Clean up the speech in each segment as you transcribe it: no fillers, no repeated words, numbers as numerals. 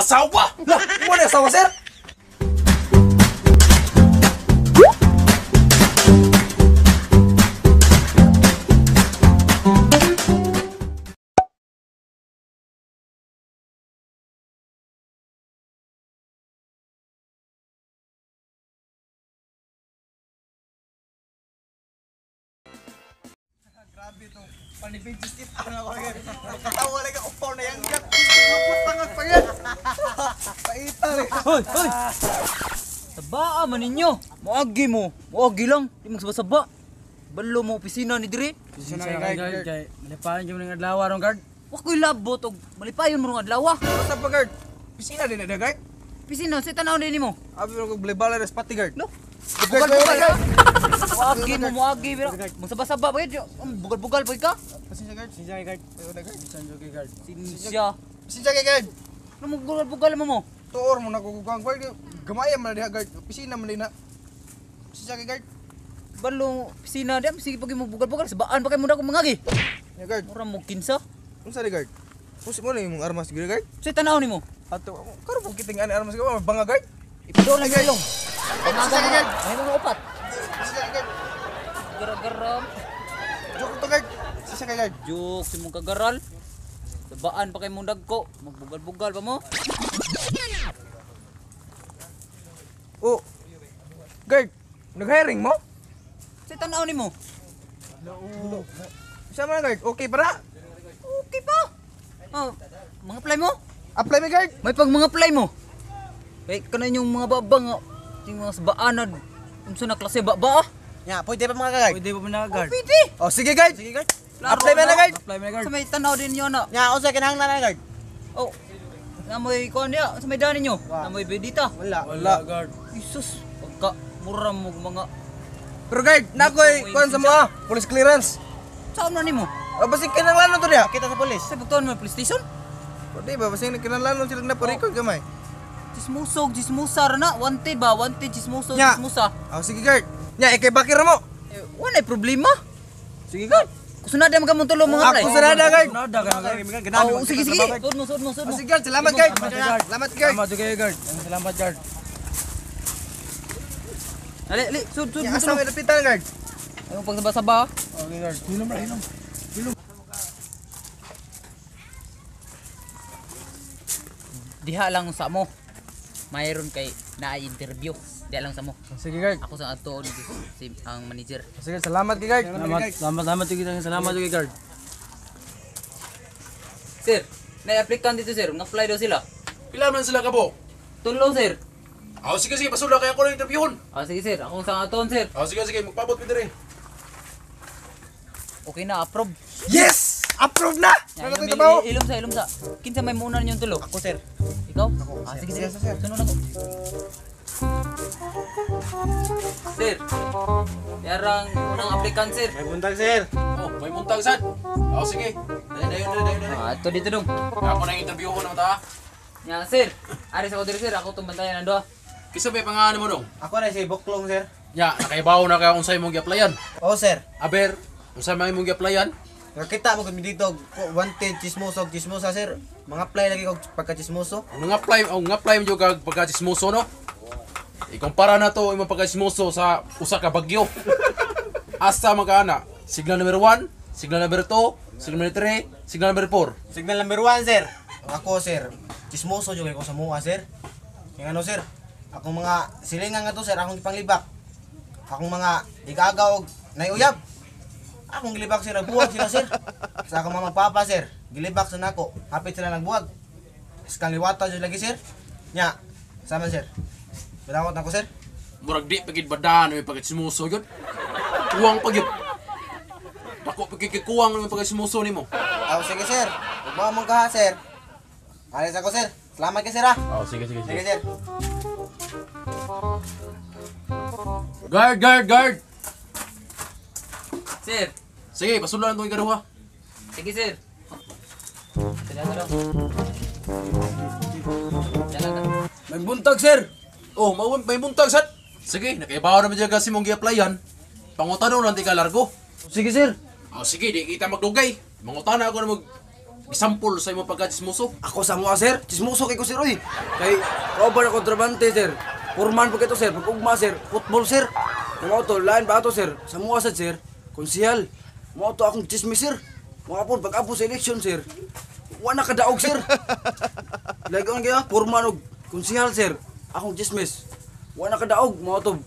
asawa! Lah, mo na asawa, sir? Grabe itong panibidyo skip. Ano ko yan? Katawa lang ang upaw na yan. Putangag pa yan. Paita rin. Hoy! Sabaa man ninyo. Muagi mo. Muagi lang. Di magsaba-saba. Balo mo opisina ni Dire. Sino na guard? Kay malipayan jud ning adlaw ron guard. Wa ko'y labot og malipayon mo ng adlaw. Basta pa guard. Pisina din na guard. Opisina sa tanaw din nimo. Abi mo kog blebala na spati guard. No. Bugal. Muagi mo muagi biro. Magsaba-saba ba yun? Bugal-bugal pa ka? Pasensya guard. Sinja kay guard. Ayun na guard. Sinja kay guard. Sinsya. Pasensya kay guard. Ano mo bugal-bugal mo mo? Tuor mo na kukugang guard. Gamaya man na diha guard. Pisina man din na. Pasensya kay guard. Balo opisina di sige pag mo bugal-bugal sabaan pa kay mo na ko mangagi. Ya guard. Mura mo kinsa. Unsa di guard? Pusi mo na imong armas gyud guard. Sa tanaw nimo. Ato karo mo kiting ani armas gyud banga guard. Ipidol lang ilong. Pasensya kay guard. Ay mga upat. Pasensya kay guard. Gara-garam. Joke to guard. Pasensya kay guard. Juk si mong kagaral. Sabaan pa kay mong dagko. Magbugal-bugal pa mo. Oh. Guard. Nag-hiring mo? Sa tanaw nimo. Isa man guard. Okay para? Okay pa. Oh, mga apply mo? Apply mi guard. May pag mga apply mo. Kay kanan yung mga babang yung mga sabaanan. Unsa na klase baba ah? Ya, pwede pa mga guard. Pwede pa man guard. Pwede. Oh, sige guard. Sige guard. Apply man na guard. Apply man guard. Sa may tanaw din yun na. Ya, unsa kinahanglan na guard? Oh. Namoy kuan niya sa may daan ninyo. Namoy bedita. Wala guard. Jesus, pagka mura mo mga Pero guard, nakoy kuan sa mga police clearance. saan na nimo? O basi kinahanglan to diha. Kita sa police. Sa pagtuon mo PlayStation? Pwede ba basi kinahanglan sila na pa-record gamay. Jismusar na, wanted ba? Wanted jismuso, Nya. jismusa. Oh, sige guard. Nya, ikay bakir mo. Wala problema. Sige guard. Kusunada man ka mong tulong mga apply. Ako sanada guard. Nada ka guard. Oh, sige. Sud mo. Oh, sige guard, salamat guard. Salamat guard. Salamat kay guard. Salamat guard. Ali, sud Nya, asa may lapitan guard. Ay mo pag saba-saba. Okay guard. Hilom. Diha lang sa mo. Mayroon kay na-interview. Diha lang sa mo. Sige guard. Ako sa ato si ang manager. Sige, salamat kay guard. Salamat kay guard. Sir, na-applicant dito sir. Ng-apply daw sila. Pila man sila kabo? Tulo sir. Sige, pasula kaya ko na interviewon. Sige sir, ako sa aton sir. Sige, magpabot mi dire. Okay na, approve. Yes! Approve na. Yan, Ano to ba? ilom sa. Kinsa may muna ninyong tulo? Ako sir. Ikaw? Sige. Yes, sir. Sunod ako. Sir, yarang unang applicant sir. May buntag sir. Oh, may muntag sad. Sige. Dayon. Ito dito dong. Ako na interview ko na ta. Yan sir, ari sa kodir sir, ako tumbantayan nando. Kisa may pangalan mo dong? Ako na si Boklong sir. Ya, nakaibaw na kaya unsay mong gi-applyan. Oo sir. Aber, unsay may mong gi-applyan? Nakita mo kami dito, wanted chismoso, chismosa sir. Mga apply lagi ko pagka chismoso. Ang apply mo kag pagka-chismoso no? Ikumpara na to imong pagka-chismoso sa usa ka bagyo. Asa magana? Signal number 1, signal number 2, signal number 3, signal number 4. Signal number 1 sir. Ako sir, chismoso jud ko sa mua sir. Kaya ano sir? Akong mga silingan nga to sir, akong ipanglibak. Akong mga igagaw nayuyab. Akong gilibak sir, nagbuwag sila sir. Sa akong mga papa sir, gilibak sa nako. Hapit sila nagbuwag. Sa liwata jud lagi sir. Nya, sama sir. Bilawat nako sir. Murag di pagid badan may pagka-chismoso gyud. Kuwang pagyud. Dako pagkikuwang may pagka-chismoso nimo. Sige sir. Ugma mong kaha sir. Alis ako sir. Salamat ka sir ah. Sige. Sige sir. Guard. Sir, Sige, pasulan tong ikaduha. sige sir. Talaga daw. Talaga. May buntag, sir. Oh, may buntag, sir. Sige, nakaibaw naman dyan kasi mong gi-applyan. Pangutano lang di ka largo. Sige sir. Sige, di kita magdugay. Mangutana ako na isampol sa imong pagka-chismoso? Ako sa mga sir, chismoso kay ko sir oy. Kay kauban ako kontrabante sir. Purman po kito sir, pag-ugma sir, football sir. Mga to, lain ba ito sir? Sa mga sad sir, konsihal. Mga to akong chismis sir. Mga po, pag-apo sa election sir. Wala kadaog sir. Like on kaya, purman og konsihal sir. Akong chismis. Wala kadaog, mga to.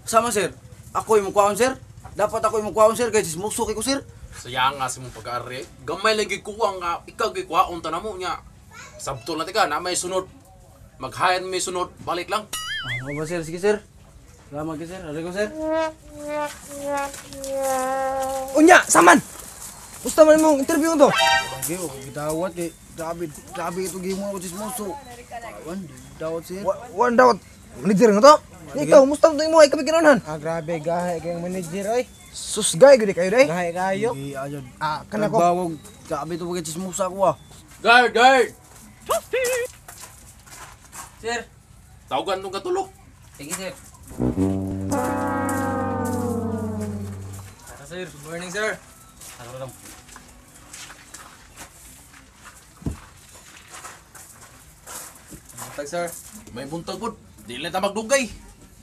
Sama sir, ako yung mukhaon sir. Dapat ako yung mukhaon sir, kay chismoso kay ko sir. Sayang nga sa mong pag-aari. Gamay lagi kuwang nga, ikaw gikuhaon ta na mo niya. Sabto na tika, na may sunod. Maghayan may sunod, balik lang. Ano ba sir? Sige sir. Salamat ka sir. Aray ko sir. Unya, saman. Gusto man mong interview to? Okay, gidawat kay grabe ito gimo ako chismoso. Wan, dawat sir. Wan daw. Manager nga to? Ikaw, musta to mo ay kami kinunhan? Grabe, gahe kayong manager, oy. Sus gay gud kayo day. Gahe kayo. Di ayod. Kana ko. Nagbawog. Grabe ito pagka chismoso ako ah. Guard, guard! Sir. Tawagan nung katulog. Sige, sir. Sir, good morning, sir. Tag, sir. May buntag po. Dili ta magdugay.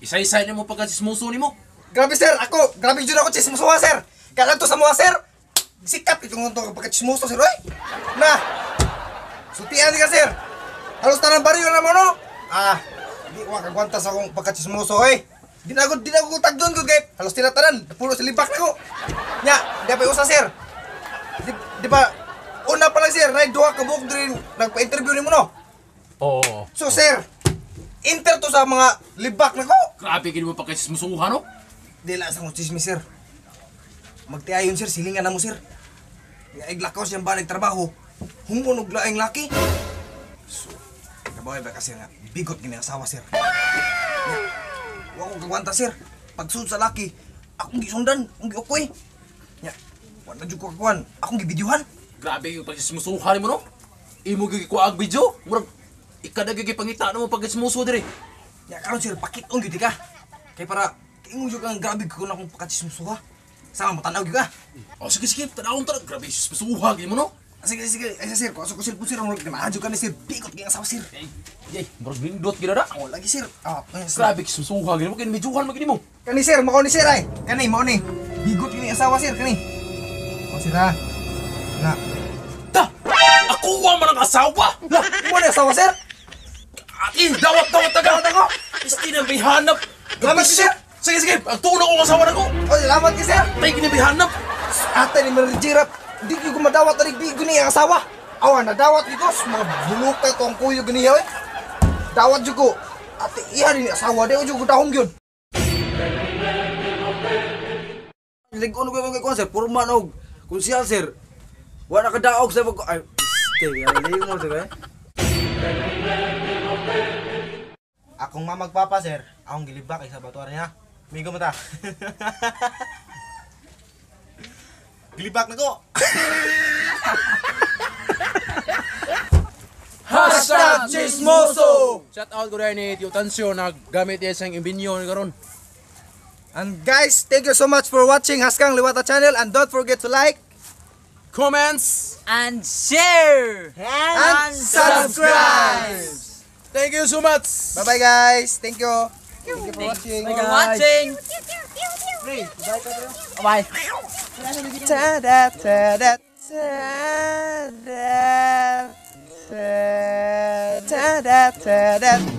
Isa-isa niyo mo pagka-chismoso ni mo. Grabe sir, grabe jud ako chismoso sir. Kala to sa mga sir. Sikap itong to pagka-chismoso sir oy. Na. Sutian ka sir. Halos tanang baryo na mo no. Di ko makagwanta sa akong pagka-chismoso oy. Di na ko tagdon ko gay. Halos tinatanan, pulo sa libak na ko. Nya, di pa usa sir. Di ba una pa lang sir, na duha ka buok din nagpa-interview nimo no. Oo. So sir, inter to sa mga libak na ko. Grabe kini mo pagka-chismosuhan, no? Dila sa kong chismis sir. Magtiayon sir, silingan na mo sir. Iglakaw siyang balik trabaho. Hungon og laing laki. So, nabaway ba kasi nga, bigot gini ang asawa sir. Wa ko kagwanta sir. Pagsunod sa laki, akong gisundan, akong giukoy. Nya, wa na jud ko kagwan, akong gibidyuhan. Grabe yung pagka-chismosuhan mo, no? Imo gigikuha ang video. Murag, ikadagay pangita na mo pagka-chismoso diri. Nya karon sir, pakitong gyud ka. Kay para tingog jud kang grabe ko na akong pakachismusuha. Sama mo tanaw gyud ka. O sige, sige. Tanawon ta. Grabe yung chismosuhan mo, no? Sige, ay sir, kung ako cellphone sir, murag maajo ka ni sir, bigot gyud ang asawa sir. Yay, murag bindot gina na. Ako lagi sir. Grabe yung chismosuhan mo. Kaya medyohan mo gini mo. Kani sir, mao ni sir ay. Kani mao ni. Bigot ni asawa sir kani. O sir ha. Na. Ta! Ako man ang asawa! Na, mo ni asawa sir. Ati, dawat ako! Isti na may hanap! Salamat ka, sir. Sige, sige! Ang tulo ko ang asawa na ko! O salamat ka sir. Tay kini may hanap! Ate ni Merjirap. Di ko madawat ari bigo ni ang asawa. Awan na dawat ito, mga bulukay ko ang kuyo gani yaw. Dawat jud ko. Ate iya ni asawa de jud ko dahom gyud. Ligon ko sir, purman og konsihal sir. Wala kadaog sa pag ay stay ay mo sir eh. Akong mamagpapa, sir. Akong gilibak sa batuan niya. Migo mo ta. Gilibak na ko. #chismoso. Shout out ko rin ni Tio Tansyo na gamit niya isang imbinyo ni karon. And guys, thank you so much for watching Haskang Liwata channel and don't forget to like Comments! And share! and subscribe. Thank you so much! Bye-bye guys. Thank you. Thank you for watching. For watching! Bye! Ta-da, ta-da, ta-da, ta-da, ta-da.